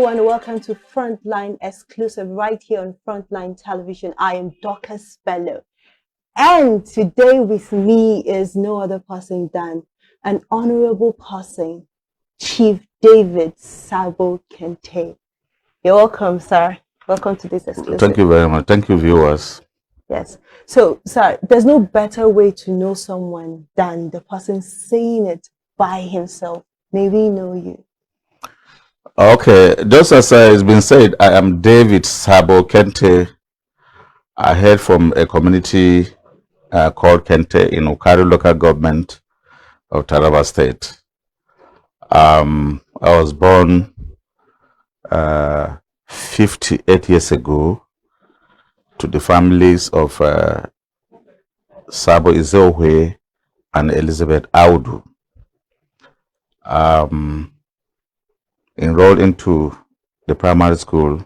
everyone, welcome to Frontline exclusive right here on Frontline Television. I am Dorcas Bello, and today with me is no other person than an honorable person, Chief David Sabo Kente. You're welcome, sir. Welcome to this exclusive. Thank you very much. Thank you, viewers. Yes. So, sir, there's no better way to know someone than the person saying it by himself. May we know you? Okay, just as it's been said, I am David Sabo Kente. I hail from a community called Kente in Ukari local government of Taraba State. I was born 58 years ago to the families of Sabo Izeowe and Elizabeth Audu. Enrolled into the primary school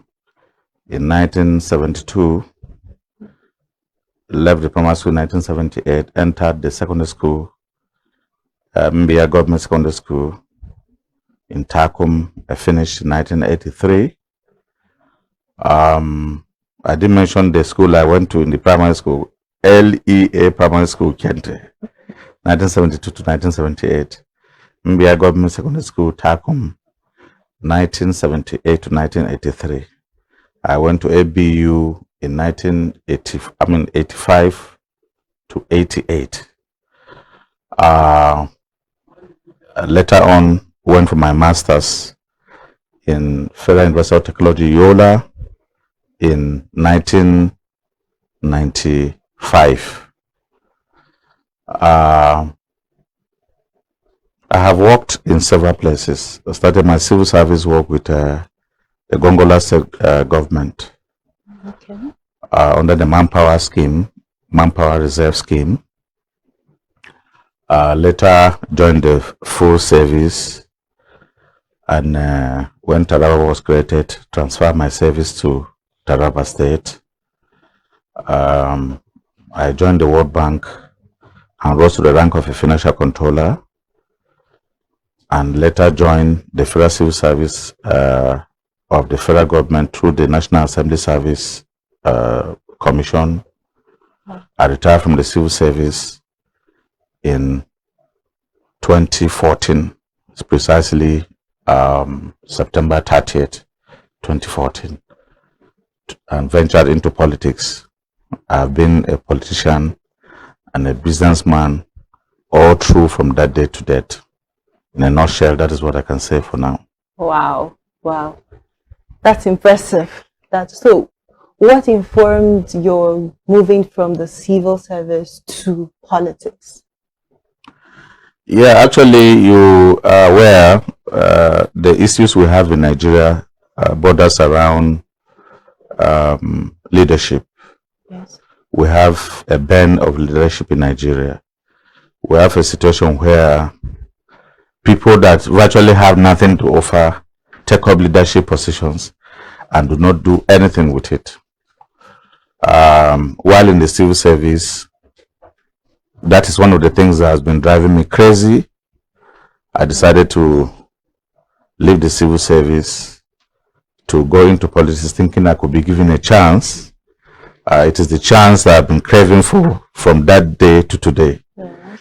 in 1972, left the primary school in 1978, entered the secondary school, Mbia Government Secondary School in Takum. I finished in 1983. I did mention the school I went to in the primary school, LEA Primary School, Kente, 1972 to 1978. Mbia Government Secondary School, Takum, 1978 to 1983. I went to ABU in 85 to 88. Later on, went for my master's in Federal University of Technology, Yola, in 1995. I have worked in several places. I started my civil service work with the Gongola State government, Okay. under the Manpower Scheme, Manpower Reserve Scheme. Later joined the full service, and when Taraba was created, transferred my service to Taraba State. I joined the World Bank and rose to the rank of a financial controller, and later joined the Federal Civil Service of the federal government through the National Assembly Service Commission. I retired from the civil service in 2014. It's precisely September 30th, 2014, and ventured into politics. I've been a politician and a businessman all through from that day to date. In a nutshell, that is what I can say for now. Wow. Wow. That's impressive. So what informed your moving from the civil service to politics? Yeah, actually, you are aware the issues we have in Nigeria borders around leadership. Yes. We have a band of leadership in Nigeria. We have a situation where people that virtually have nothing to offer take up leadership positions and do not do anything with it. While in the civil service, that is one of the things that has been driving me crazy. I decided to leave the civil service to go into politics, thinking I could be given a chance. It is the chance that I've been craving for from that day to today. Yes.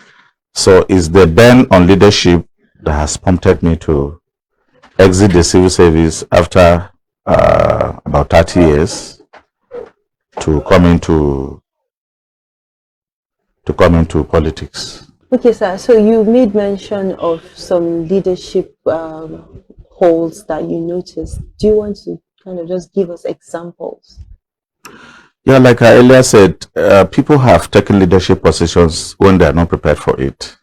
So it's the ban on leadership that has prompted me to exit the civil service after about 30 years to come into politics. Okay, sir. So you made mention of some leadership holes that you noticed. Do you want to kind of just give us examples? Yeah, like I earlier said, people have taken leadership positions when they are not prepared for it.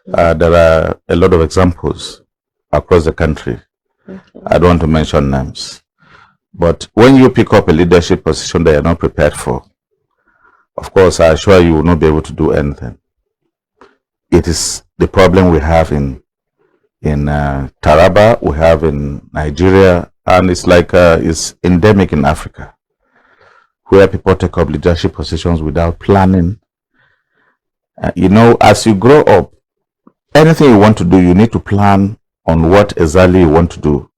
There are a lot of examples across the country. Okay. I don't want to mention names. But when you pick up a leadership position that you're not prepared for, of course, I assure you will not be able to do anything. It is the problem we have in Taraba, we have in Nigeria, and it's like it's endemic in Africa, where people take up leadership positions without planning. You know, as you grow up, anything you want to do, you need to plan on what exactly you want to do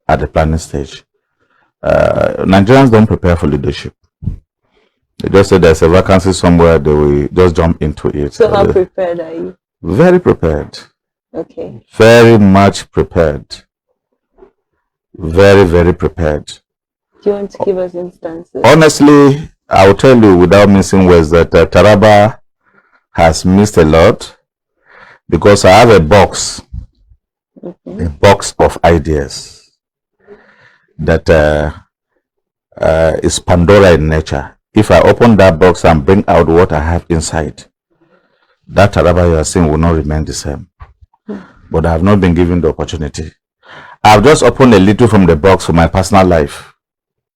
at the planning stage. Nigerians don't prepare for leadership. They just say there's a vacancy somewhere, they will just jump into it. So how prepared are you? Very prepared. Okay. Very much prepared. Very, very prepared. Do you want to give us instances? Honestly, I will tell you without missing words that Taraba has missed a lot because I have a box of ideas that is Pandora in nature. If I open that box and bring out what I have inside, that Taraba you are seeing will not remain the same. But I have not been given the opportunity. I have just opened a little from the box for my personal life.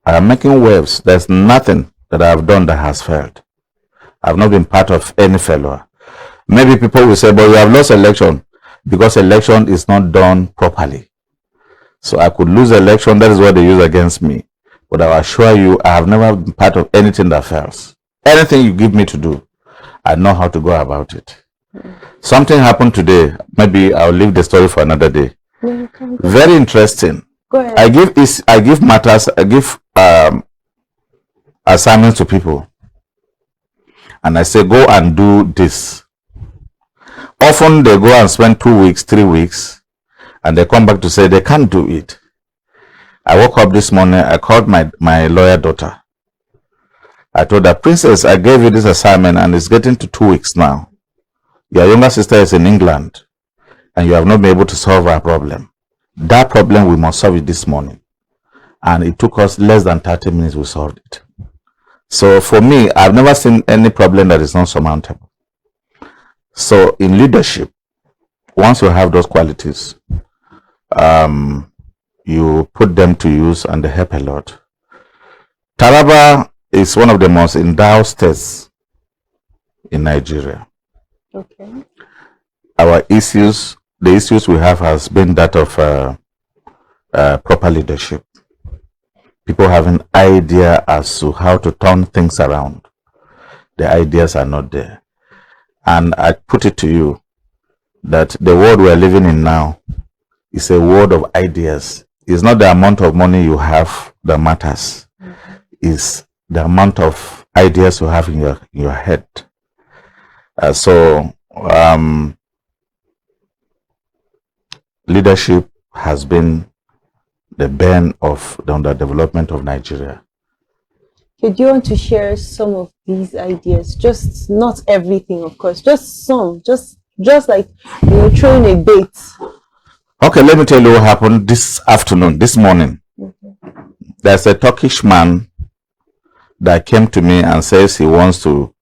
I am making waves. There's nothing that I have done that has failed. I have not been part of any failure. Maybe people will say, but you have lost election because election is not done properly. So I could lose election. That is what they use against me. But I assure you, I have never been part of anything that fails. Anything you give me to do, I know how to go about it. Something happened today. Maybe I'll leave the story for another day. No, very interesting. Go ahead. I give assignments to people, and I say go and do this. Often they go and spend 2 weeks, 3 weeks, and they come back to say they can't do it. I woke up this morning, I called my lawyer daughter. I told her, Princess, I gave you this assignment and it's getting to 2 weeks now. Your younger sister is in England and you have not been able to solve our problem. That problem, we must solve it this morning. And it took us less than 30 minutes, we solved it. So for me, I've never seen any problem that is not surmountable. So in leadership, once you have those qualities, you put them to use and they help a lot. Taraba is one of the most endowed states in Nigeria. Okay. The issues we have has been that of proper leadership. People have an idea as to how to turn things around. The ideas are not there. And I put it to you that the world we are living in now is a world of ideas. It's not the amount of money you have that matters. It's the amount of ideas you have in your head. Leadership has been the bane of the underdevelopment of Nigeria. Do you want to share some of these ideas? Just not everything, of course. Just some. Just like throwing a bait. Okay, let me tell you what happened this morning. There's a Turkish man that came to me and says he wants to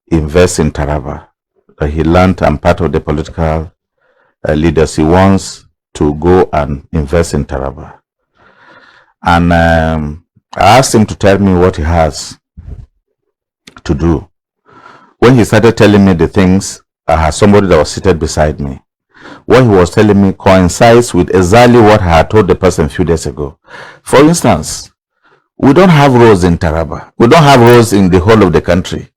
invest in Taraba. He learned I'm part of the political leaders. He wants to go and invest in Taraba. And I asked him to tell me what he has to do. When he started telling me the things, I had somebody that was seated beside me. What he was telling me coincides with exactly what I had told the person a few days ago. For instance, we don't have roads in Taraba. We don't have roads in the whole of the country.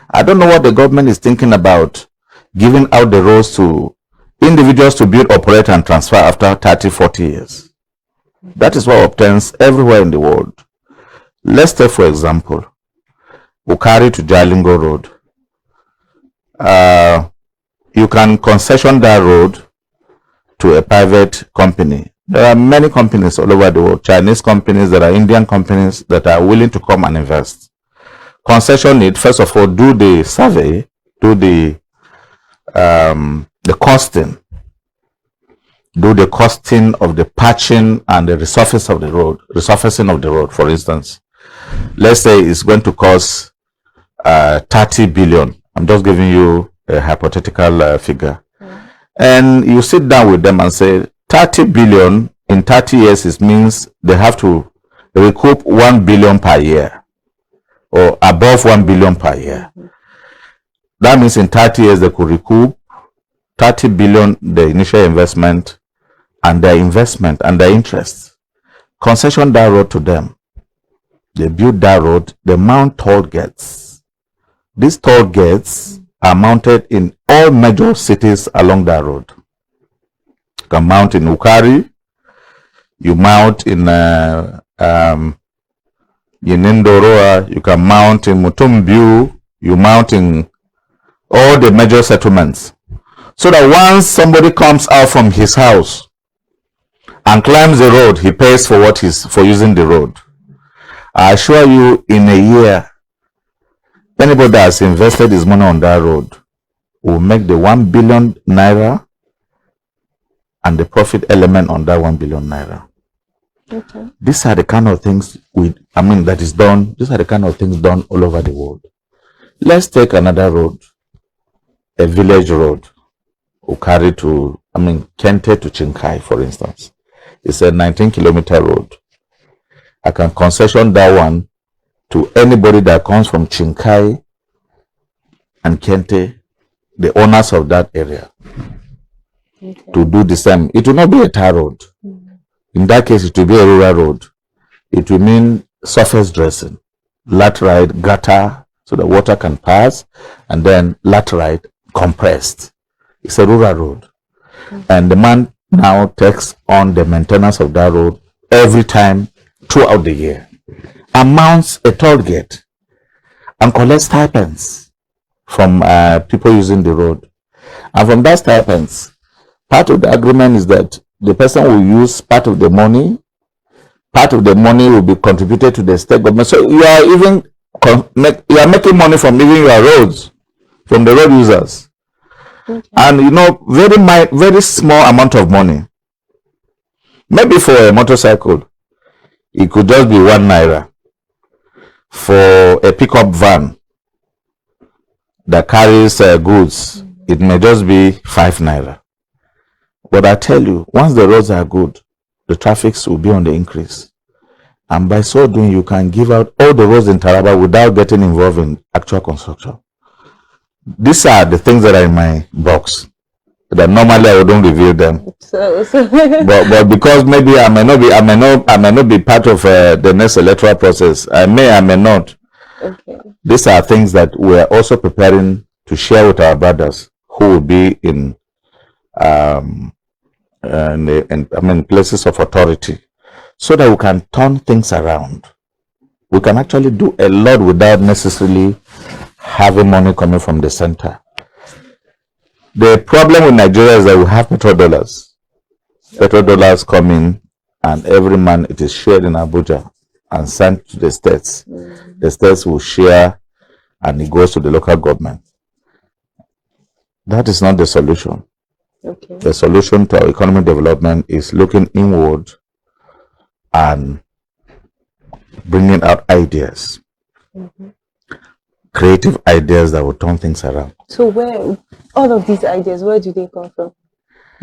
I don't know what the government is thinking about giving out the roads to individuals to build, operate, and transfer after 30, 40 years. That is what obtains everywhere in the world. Let's take, for example, Ukari to Jalingo Road. You can concession that road to a private company. There are many companies all over the world, Chinese companies, there are Indian companies that are willing to come and invest. Concession it, first of all, do the survey, do the costing, do the costing of the patching and the resurfacing of the road, for instance. Let's say it's going to cost 30 billion. I'm just giving you a hypothetical figure. And you sit down with them and say 30 billion in 30 years, it means they have to recoup 1 billion per year or above 1 billion per year. That means in 30 years they could recoup 30 billion, the initial investment and their investment and their interest. Concession that road to them. They build that road, they mount toll gates. These toll gates are mounted in all major cities along that road. You can mount in Ukari, You mount in Indoroa, you can mount in Mutumbu, you mount in all the major settlements. So that once somebody comes out from his house and climbs the road, he pays for for using the road. I assure you, in a year, anybody that has invested his money on that road will make the 1 billion naira and the profit element on that 1 billion naira. Okay. These are the kind of things that is done. These are the kind of things done all over the world. Let's take another road, a village road, Ukari to, Kente to Chinkai, for instance. It's a 19-kilometer road. I can concession that one to anybody that comes from Chinkai and Kente, the owners of that area, to do the same. It will not be a tar road. In that case, it will be a rural road. It will mean surface dressing, laterite, gutter, so the water can pass, and then laterite, compressed. It's a rural road. And the man now takes on the maintenance of that road every time throughout the year, and mounts a toll gate and collects stipends from people using the road. And from that stipends, part of the agreement is that the person will use part of the money will be contributed to the state government. So you are even making money from even your roads, from the road users. Okay. And very small amount of money. Maybe for a motorcycle, it could just be 1 naira. For a pickup van that carries goods, it may just be 5 naira. But I tell you, once the roads are good, the traffic will be on the increase. And by so doing, you can give out all the roads in Taraba without getting involved in actual construction. These are the things that are in my box. That normally I wouldn't reveal them. But because maybe I may not be part of the next electoral process. I may not. Okay. These are things that we are also preparing to share with our brothers who will be in places of authority, so that we can turn things around. We can actually do a lot without necessarily having money coming from the center. The problem with Nigeria is that we have petrodollars. Petrodollars come in, and every month it is shared in Abuja and sent to the states. The states will share, and it goes to the local government. That is not the solution. Okay. The solution to our economic development is looking inward and bringing out ideas, creative ideas that will turn things around. So where all of these ideas, where do they come from?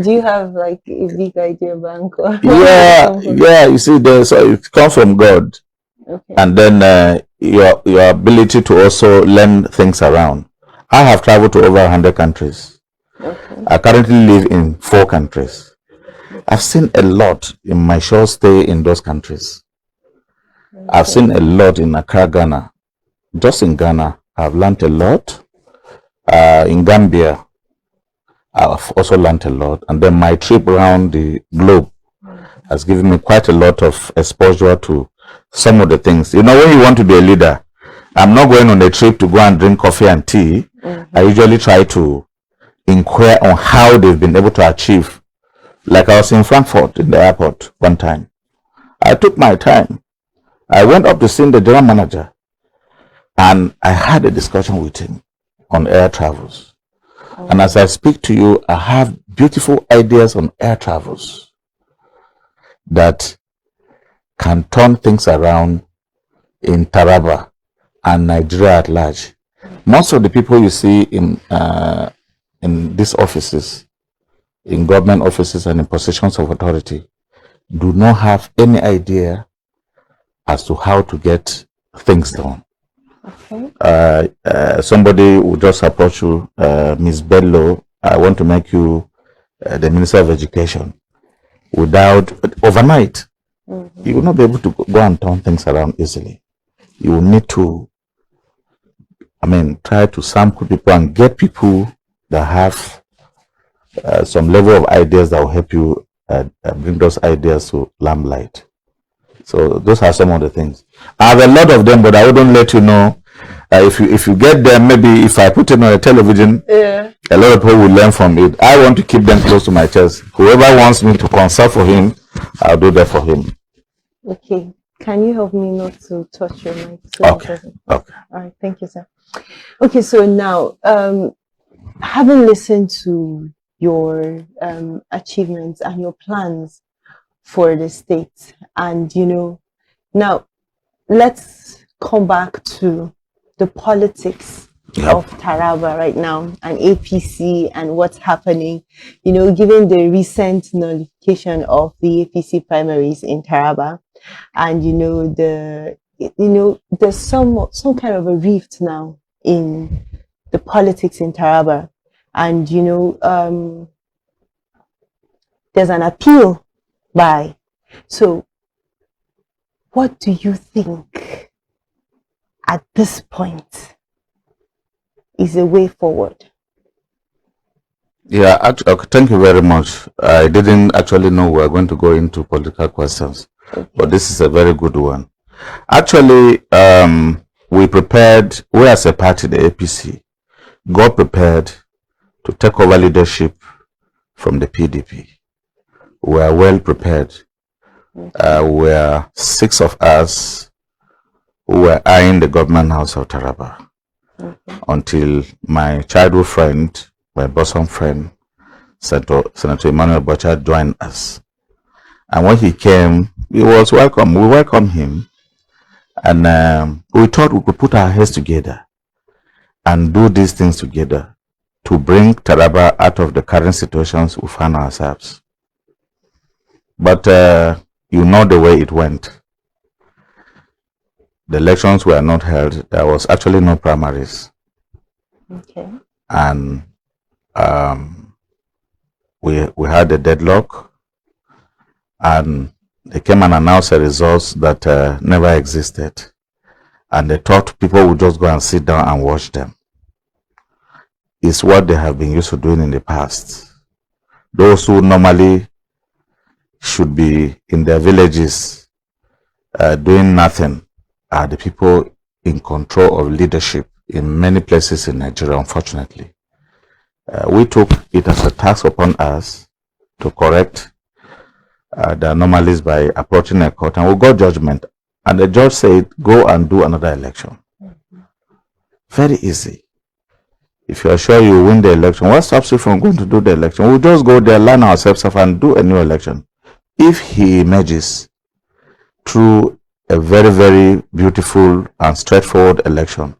Do you have like a big idea bank? Or yeah. You see, so it comes from God, okay. And then your ability to also learn things around. I have traveled to over 100 countries. Okay. I currently live in 4 countries. I've seen a lot in my short stay in those countries. Okay. I've seen a lot in Accra, Ghana. Just in Ghana, I've learned a lot. In Gambia, I've also learned a lot. And then my trip around the globe has given me quite a lot of exposure to some of the things. You know, when you want to be a leader, I'm not going on a trip to go and drink coffee and tea. I usually try to inquire on how they've been able to achieve. Like I was in Frankfurt in the airport one time. I took my time. I went up to see the general manager, and I had a discussion with him on air travels. And as I speak to you, I have beautiful ideas on air travels that can turn things around in Taraba and Nigeria at large. Most of the people you see in these offices, in government offices and in positions of authority, do not have any idea as to how to get things done. Okay. Somebody will just approach you, Ms. Bello, I want to make you the Minister of Education. Overnight, you will not be able to go and turn things around easily. You will need to, try to sample people and get people that have some level of ideas that will help you bring those ideas to limelight. So those are some of the things. I have a lot of them, but I wouldn't let you know. If you get them, maybe if I put it on a television, a lot of people will learn from it. I want to keep them close to my chest. Whoever wants me to consult for him, I'll do that for him. Okay. Can you help me not to touch your mic? Okay. Okay. All right. Thank you, sir. Okay. So now, having listened to your achievements and your plans for the state, and now let's come back to the politics of Taraba right now and APC and what's happening, given the recent nullification of the APC primaries in Taraba, and there's some kind of a rift now in the politics in Taraba, and there's an appeal by. So what do you think at this point is a way forward? Yeah, thank you very much. I didn't actually know we were going to go into political questions, but this is a very good one. Actually, we as a party, the APC, got prepared to take over leadership from the PDP. We are well prepared. We are 6 of us who were eyeing the government house of Taraba until my childhood friend, my bosom friend, Senator Emmanuel Bocha, joined us. And when he came, he was welcome. We welcomed him, and we thought we could put our heads together and do these things together to bring Taraba out of the current situations we find ourselves. But you know the way it went. The elections were not held. There was actually no primaries. Okay. And we had a deadlock, and they came and announced the results that never existed. And they thought people would just go and sit down and watch them. It's what they have been used to doing in the past. Those who normally should be in their villages doing nothing are the people in control of leadership in many places in Nigeria, unfortunately. We took it as a task upon us to correct the anomalies by approaching a court, and we got judgment. And the judge said, go and do another election. Very easy. If you are sure you win the election, what stops you from going to do the election? We'll just go there, line ourselves up, and do a new election. If he emerges through a very, very beautiful and straightforward election,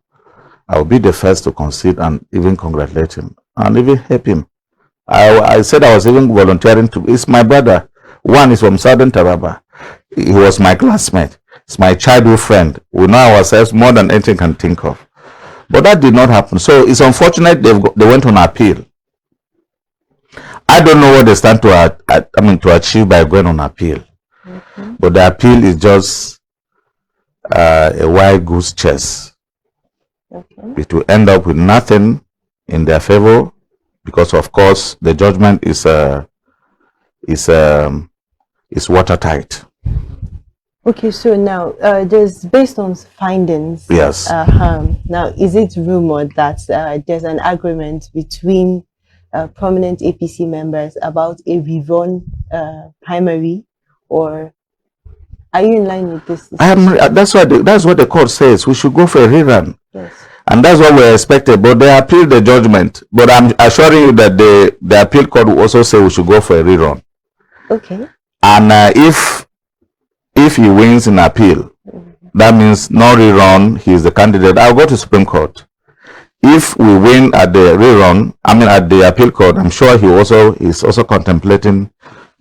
I will be the first to concede and even congratulate him and even help him. I said I was even volunteering to. It's my brother. One is from Southern Taraba. He was my classmate. It's my childhood friend. We know ourselves more than anything can think of. But that did not happen. So it's unfortunate they went on appeal. I don't know what they stand to achieve by going on appeal. But the appeal is just a wild goose chase. It will end up with nothing in their favor, because of course the judgment is watertight. Okay, so now there's based on findings. Yes. Now, is it rumored that there's an agreement between prominent APC members about a rerun primary, or are you in line with this? That's what the court says. We should go for a rerun. Yes. And that's what we expected. But they appealed the judgment. But I'm assuring you that the appeal court will also say we should go for a rerun. Okay. And if he wins in appeal, that means no rerun, he is the candidate. I'll go to Supreme Court. If we win at the rerun, at the appeal court, I'm sure is also contemplating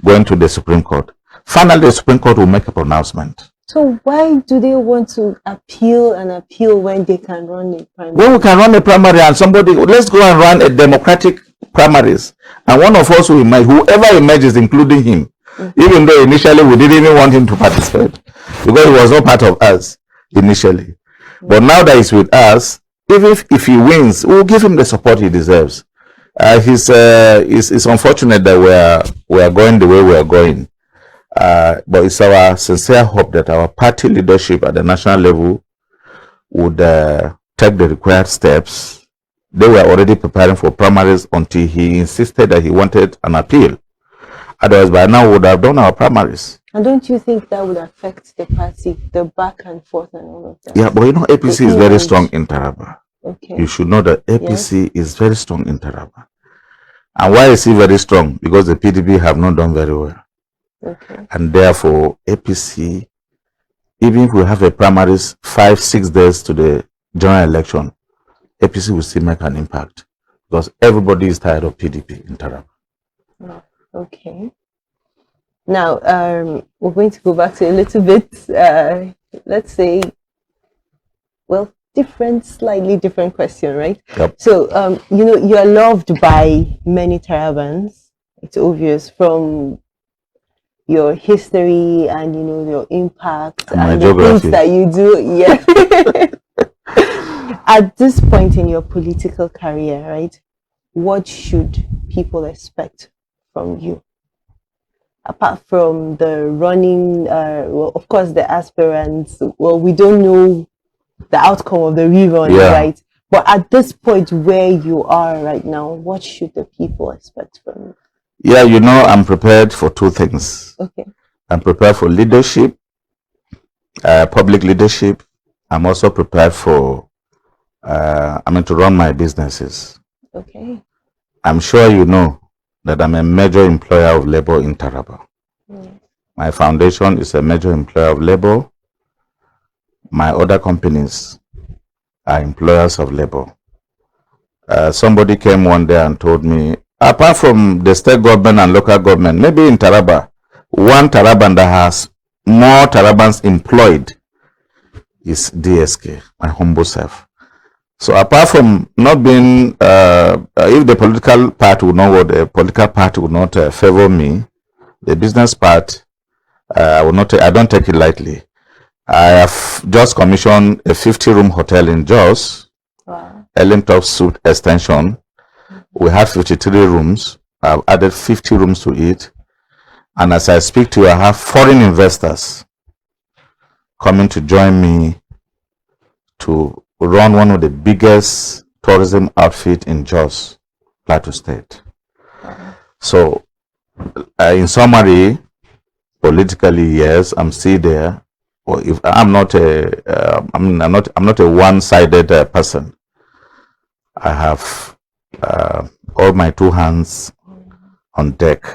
going to the Supreme Court. Finally, the Supreme Court will make a pronouncement. So why do they want to appeal when they can run a primary? When we can run a primary and let's go and run a democratic primaries. And one of us will emerge, whoever emerges, including him, even though initially we didn't even want him to participate because he was not part of us initially. But now that he's with us, even if he wins, we'll give him the support he deserves. It's unfortunate that we are going the way we are going. But it's our sincere hope that our party leadership at the national level would take the required steps. They were already preparing for primaries until he insisted that he wanted an appeal. Otherwise, by now, we would have done our primaries. And don't you think that would affect the party, the back and forth and all of that? Yeah, but you know, APC is very strong in Taraba. Okay. You should know that APC is very strong in Taraba. And why is he very strong? Because the PDP have not done very well. Okay. And therefore, APC, even if we have a primaries 5-6 days to the general election, APC will still make an impact because everybody is tired of PDP in Taraba. Oh, okay. Now, we're going to go back to a little bit, let's say, well, slightly different question, right? Yep. So, you know, you're loved by many Tarabans. It's obvious from your history and, you know, your impact and the things that you do. Yeah. At this point in your political career, right, what should people expect from you? Apart from the running, well, of course, the aspirants, well, we don't know the outcome of the rerun, right? But at this point where you are right now, what should the people expect from you? Yeah, you know, I'm prepared for two things. Okay. I'm prepared for leadership, public leadership. I'm also prepared for, to run my businesses. Okay. I'm sure you know that I'm a major employer of labor in Taraba. My foundation is a major employer of labor. My other companies are employers of labor. Somebody came one day and told me, apart from the state government and local government, maybe in Taraba, one Taraban that has more Tarabans employed is DSK, my humble self. So apart from not being, if the political party would not work, the political party would not favor me, the business part, I don't take it lightly. I have just commissioned a 50-room hotel in Jos, Ellen Top Suite extension. We have 53 rooms. I've added 50 rooms to it. And as I speak to you, I have foreign investors coming to join me to run one of the biggest tourism outfit in Jos, Plateau State. So, in summary, politically, yes, I'm still there. Or if I'm not I'm not a one-sided person. I have all my two hands on deck.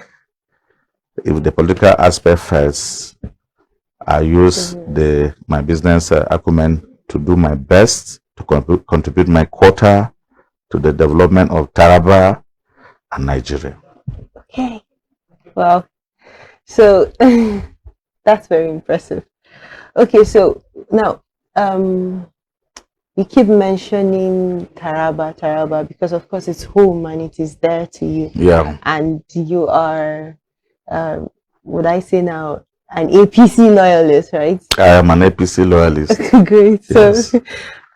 If the political aspect fails, I use my business acumen to do my best to contribute my quota to the development of Taraba and Nigeria. Okay. Well, so that's very impressive. Okay, so now you keep mentioning Taraba because of course it's home and it is there to you. Yeah. And you are, would I say now, an APC loyalist, right? I am an APC loyalist. Great. Yes. So,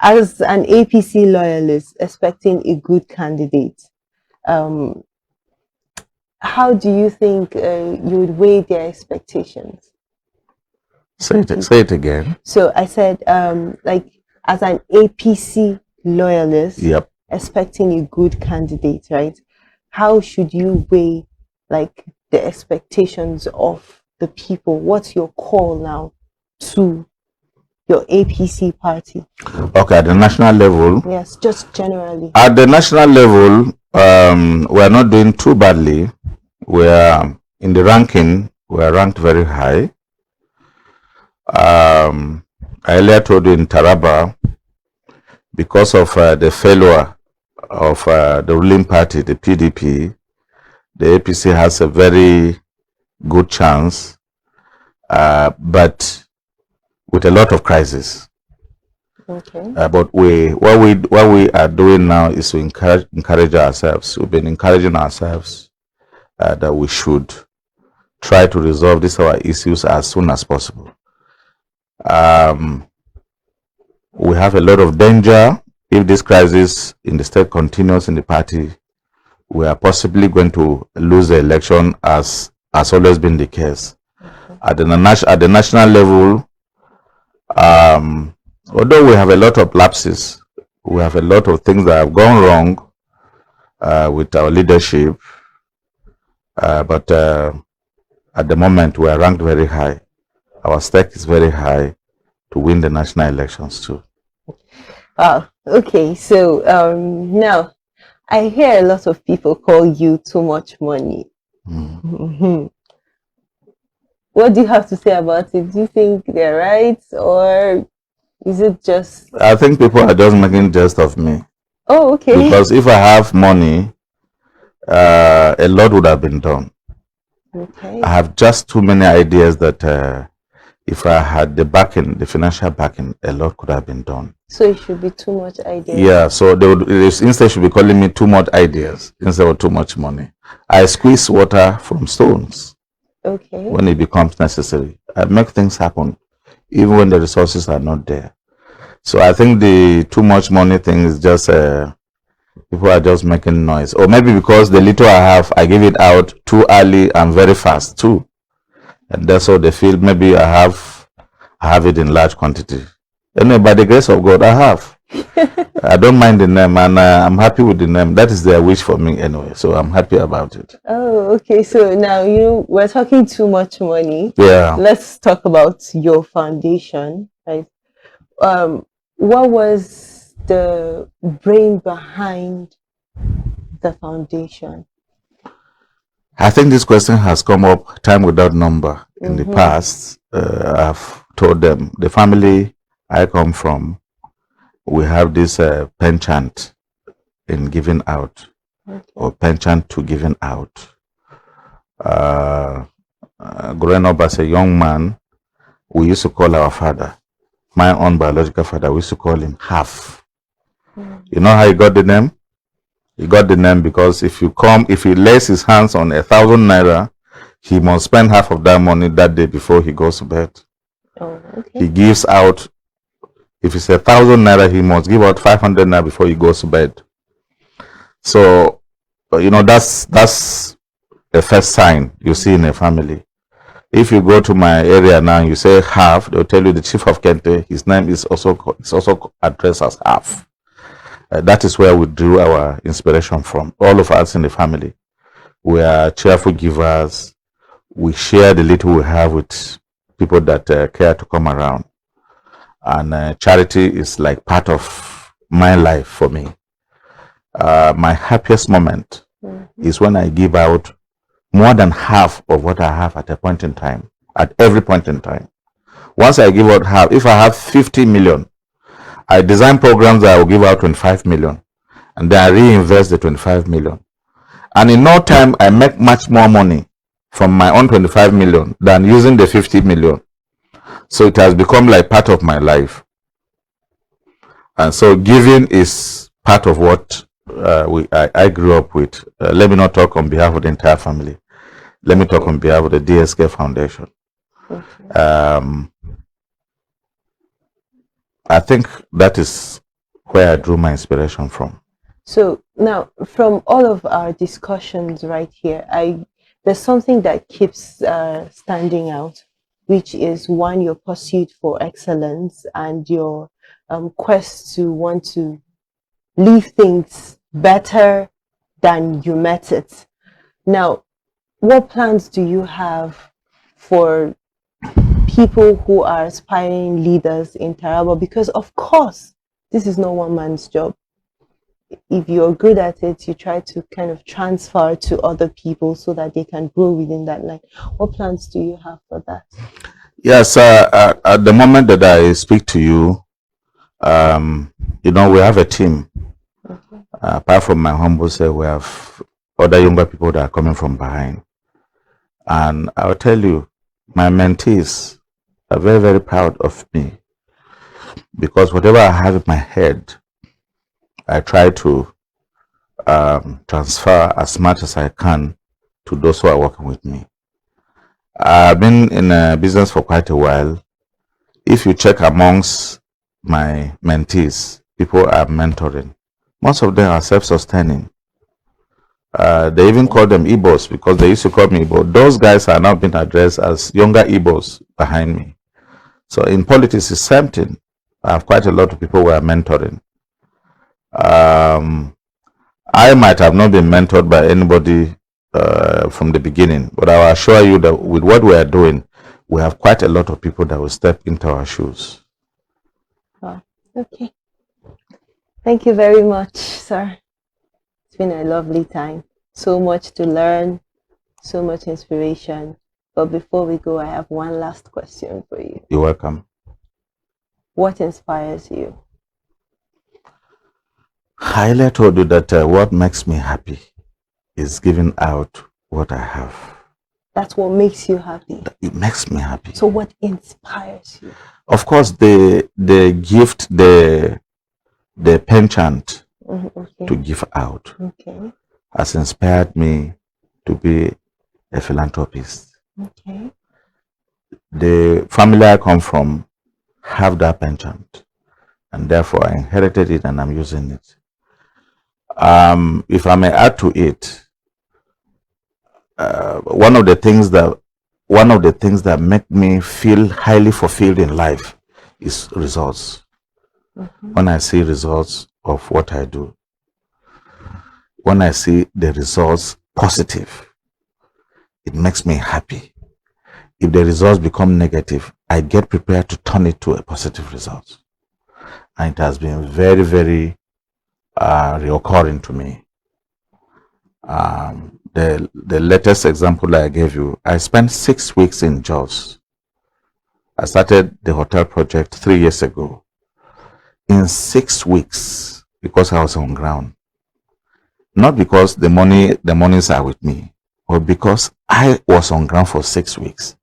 as an APC loyalist, expecting a good candidate, how do you think you would weigh their expectations? Say it again. So I said, like, as an APC loyalist, yep, expecting a good candidate, right? How should you weigh, like, the expectations of the people? What's your call now to your APC party? Okay, at the national level. Yes, just generally. At the national level, we are not doing too badly. We are in the ranking. We are ranked very high. I earlier told you in Taraba, because of the failure of the ruling party, the PDP, the APC has a very good chance, but with a lot of crisis. Okay. But what we are doing now is to encourage ourselves. We've been encouraging ourselves that we should try to resolve our issues as soon as possible. We have a lot of danger if this crisis in the state continues in the party. we are possibly going to lose the election, as has always been the case. At the national level, although we have a lot of lapses, we have a lot of things that have gone wrong with our leadership, but at the moment we are ranked very high. Our stake is very high to win the national elections too. Okay, so now I hear a lot of people call you too much money. What do you have to say about it? Do you think they're right, or is it just... I think people are just making jest of me. Oh, okay. Because if I have money, a lot would have been done. Okay. I have just too many ideas that if I had the backing, the financial backing, a lot could have been done. So it should be too much ideas. Yeah, so they would instead should be calling me too much ideas instead of too much money. I squeeze water from stones. Okay. When it becomes necessary. I make things happen, even when the resources are not there. So I think the too much money thing is just people are just making noise, or maybe because the little I have, I give it out too early and very fast too, and that's how they feel. Maybe I have it in large quantity. Anyway, by the grace of God, I have. I don't mind the name, and I'm happy with the name. That is their wish for me anyway, so I'm happy about it. Oh, okay. So now we're talking too much money. Yeah. Let's talk about your foundation, right? What was the brain behind the foundation? I think this question has come up time without number in the past. I've told them, the family I come from, we have this penchant in giving out, or penchant to giving out. Growing up as a young man, we used to call our father, my own biological father, we used to call him Half. You know how he got the name? He got the name because if he lays his hands on 1,000 naira, he must spend half of that money that day before he goes to bed. Oh, okay. He gives out, if it's 1,000 naira, he must give out 500 naira before he goes to bed. So, that's the first sign you see in a family. If you go to my area now, you say Half, they'll tell you the chief of Kente, his name is also addressed as Half. That is where we drew our inspiration from. All of us in the family, we are cheerful givers. We share the little we have with people that care to come around. And charity is like part of my life for me. My happiest moment is when I give out more than half of what I have at a point in time, at every point in time. Once I give out half, if I have 50 million, I design programs that I will give out 25 million, and then I reinvest the 25 million. And in no time, I make much more money from my own 25 million than using the 50 million. So it has become like part of my life. And so giving is part of what I grew up with. Let me not talk on behalf of the entire family. Let me talk on behalf of the DSK Foundation. I think that is where I drew my inspiration from. So now, from all of our discussions right here, there's something that keeps standing out, which is one, your pursuit for excellence and your quest to want to leave things better than you met it. Now, what plans do you have for people who are aspiring leaders in Taraba? Because of course, this is not one man's job. If you're good at it, you try to kind of transfer to other people so that they can grow within that line. What plans do you have for that? Yes, at the moment that I speak to you, we have a team. Okay. Apart from my humble self, we have other younger people that are coming from behind. And I'll tell you, my mentees are very, very proud of me, because whatever I have in my head, I try to transfer as much as I can to those who are working with me. I've been in business for quite a while. If you check amongst my mentees, people I'm mentoring, most of them are self-sustaining. They even call them Igbos because they used to call me Igbo. Those guys are now being addressed as younger Igbos behind me. So in politics, it's the same thing. I have quite a lot of people who are mentoring. I might have not been mentored by anybody from the beginning, but I will assure you that with what we are doing, we have quite a lot of people that will step into our shoes. Oh, okay. Thank you very much, sir. It's been a lovely time. So much to learn, so much inspiration. But before we go, I have one last question for you. You're welcome. What inspires you? I earlier told you that what makes me happy is giving out what I have. That's what makes you happy? It makes me happy. So what inspires you? Of course, the gift, the penchant to give out has inspired me to be a philanthropist. Okay. The family I come from have that penchant, and therefore I inherited it and I'm using it. If I may add to it, one of the things that make me feel highly fulfilled in life is results. When I see results of what I do, when I see the results positive, it makes me happy. If the results become negative, I get prepared to turn it to a positive result. And it has been very, very reoccurring to me. The latest example I gave you, I spent 6 weeks in Jos. I started the hotel project 3 years ago. In 6 weeks, because I was on ground, not because the monies are with me, but because I was on ground for 6 weeks.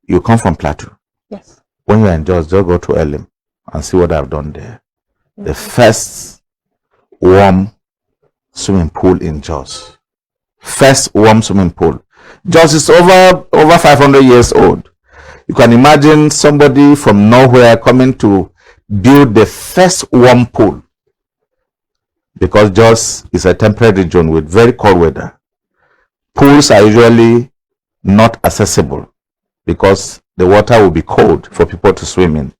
You come from Plateau. Yes. When you're in Jos, just go to Elim and see what I've done there. The first warm swimming pool in Jos. First warm swimming pool. Jos is over 500 years old. You can imagine somebody from nowhere coming to build the first warm pool, because Jos is a temperate region with very cold weather. Pools are usually not accessible because the water will be cold for people to swim in.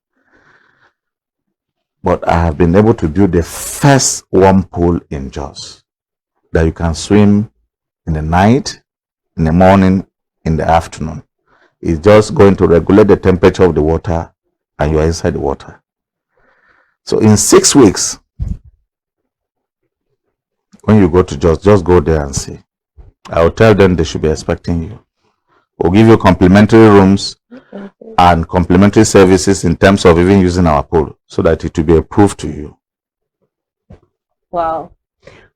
But I have been able to build the first warm pool in Jos that you can swim in the night, in the morning, in the afternoon. It's just going to regulate the temperature of the water and you are inside the water. So in 6 weeks, when you go to Jos, just go there and see. I will tell them they should be expecting you. We'll give you complimentary rooms and complimentary services in terms of even using our pool so that it will be approved to you. Wow.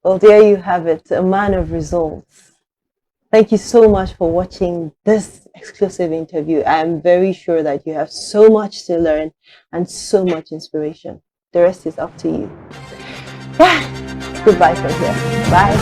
Well, there you have it, a man of results. Thank you so much for watching this exclusive interview. I am very sure that you have so much to learn and so much inspiration. The rest is up to you. Yeah. Goodbye from here. Bye.